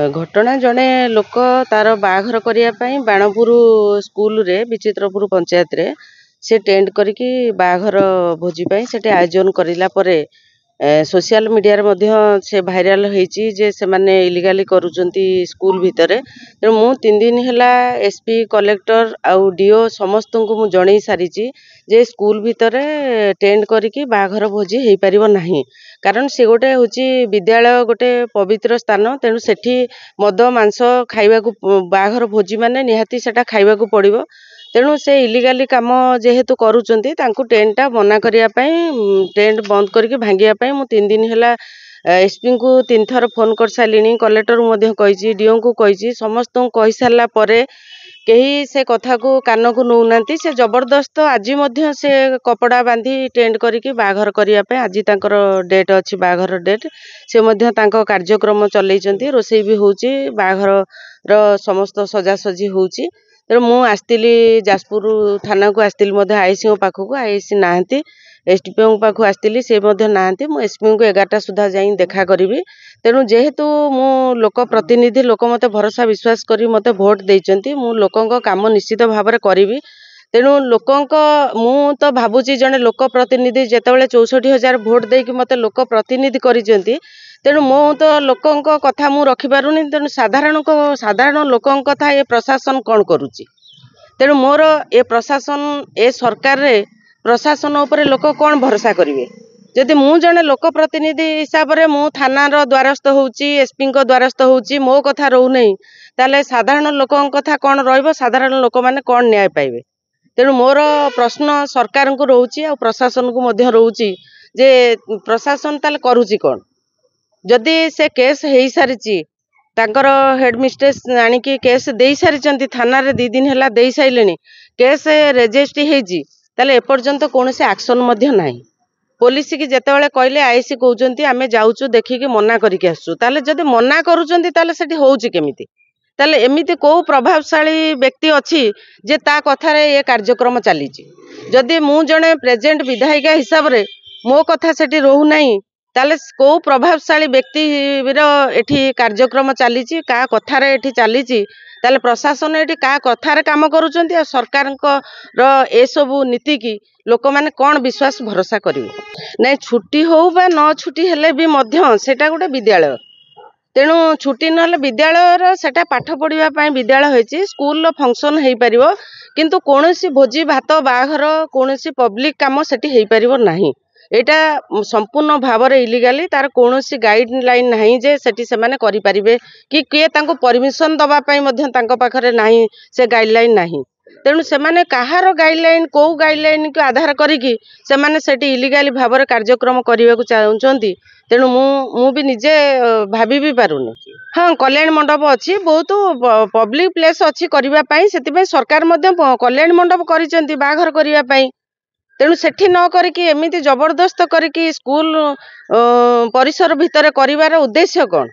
घटना जड़े लोक तार बाघर करने बाणपुर स्कूल रे विचित्रपुर पंचायत रे से टेंट करके बाघर भोजी से आयोजन करला सोशल मीडिया रे मध्य से भाइराल होईची जे से माने इलीगली करूचंती स्कूल भितर तेणु मु 3 दिन हैला एसपी कलेक्टर आउ डीओ समस्त को मु जणई सारीची जे स्कूल भितर टेंट करके बाघर भोजी हो पारिबो नाही कारण से गोटे होची विद्यालय गोटे पवित्र स्थान तेणु सेठी मद मांस खाइबा को बाघर भोजी माने निहाती सेटा खाइबा को पड़िबो तेणु से इलीगाली काम जेहेतु करूचंती तांकु टेंटा मना करिया पई टेंट बंद करके भांगिया पई मु 3 दिन हैला एसपी को 3 थर फोन कर सालिनी कलेक्टर मध्य कहिची डीओ को कहिची समस्त को कहि सारला परे केही से कथा को कान को नौनांती से जबरदस्त आज मध्य से कपड़ा बांधी टेंट करके बाघर करिया पे आज तांकर डेट अछि बाघर डेट से मध्य तांको कार्यक्रम चलैचंती रोसई भी होची बाघर रो समस्त सजासजी होची तेणु मु आसतिली जाजपुर थाना को आसतिली मध्य आईसी पाखक आईसी नाहंती एसडीपीओ पाखु आसतिली से मध्य नाहंती मु एसपी को 11टा सुधा जाई देखा करिवि तेणु जेहेतु मु लोक प्रतिनिधि लोक मते भरोसा विश्वास करी मते भोट देइचंती मु लोकंक काम निश्चित भाव में करिवि तेणु लोकंक मु तो भाबुची जने लोक प्रतिनिधि जेतेबेले 64,000 भोट देकी मते लोक प्रतिनिधि करिचंती तेणु मु तो लोकंक कथा मु रखि पारुनी तेणु साधारण लोकंक कथा ये प्रशासन कौन करुची तेणु मोर ए प्रशासन ए सरकार रे प्रशासन उपरे लोक कौन भरोसा करिवे जदि मु जने लोक प्रतिनिधि हिसाब रे मु थानार द्वारस्थ होउची एसपी को द्वारस्थ होउची मो कथा रहू नहीं ताले साधारण लोकंक कथा कौन रहइबो साधारण लोक माने कौन न्याय पाइबे तेणु मोर प्रश्न सरकार को रहउची आ प्रशासन को मध्य रहउची जे प्रशासन ताले करूची कौन जदि से केस हेई सारिची तांकर हेडमिस्ट्रेस आनिकी केस देई सारिचंती थाना रे 2 दिन हैला देई साइलेनी केस रेजिस्ट्री हेजी ताले एपर्यंत कोनोसे एक्शन मध्य नाही पुलिस की जेतेबेले कहले आईसी कहउचंती आमे जाउचु देखि के मना करिके आसु ताले जदि मना करूचंती ताले सेठी होउची केमिति ताले एमिति को प्रभावशाली व्यक्ति अछि जे ता कथा रे ये कार्यक्रम चलीची जदि मु जने प्रेजेंट विधायिका हिसाब रे मो कथा सेठी रहू नाही ताले को प्रभावशाली व्यक्ति एठी कार्यक्रम चलीची का कथा रे एठी चलीची ताले प्रशासन एठी का कथा रे काम करूचंती आ सरकार रो ए सब नीति की लोक माने कौन विश्वास भरोसा करिवे नै छुट्टी हो बा न छुट्टी हेले भी मध्य सेटा गोटे विद्यालय तेणु छुट्टी नहले विद्यालय सेटा पाठ पढ़िबा पई विद्यालय होईची स्कूल रो फंक्शन हेई परिबो किंतु कोनोसी भोजी भात बाघर कोनोसी पब्लिक काम सेठी हेई परिबो नाही एटा संपूर्ण भाव रे इलीगली तार कोनोसी गाइडलाइन नाही जे सेठी से माने करि परिबे कि किए तांको परमिशन दबा पई मध्य तांको पाखरे नाही से गाइडलाइन नाही तेणु से माने कहार गाइडलाइन को गाइडलाइन को आधार करिकी से माने सेठी इलीगली भाव रे कार्यक्रम करिवा को चाहउचंती तेणु मु भी निजे भाभी भी पारुनी हाँ कल्याण मंडप अच्छी बहुत पब्लिक प्लेस अच्छी करबा पई सेति पई सरकार मध्य कल्याण मंडप करिसेंती बाघर करबा पई तेणु सेठी न करिकी एमिति जबरदस्त करिकी स्कूल परिसर भितर करिवार उद्देश्य कौन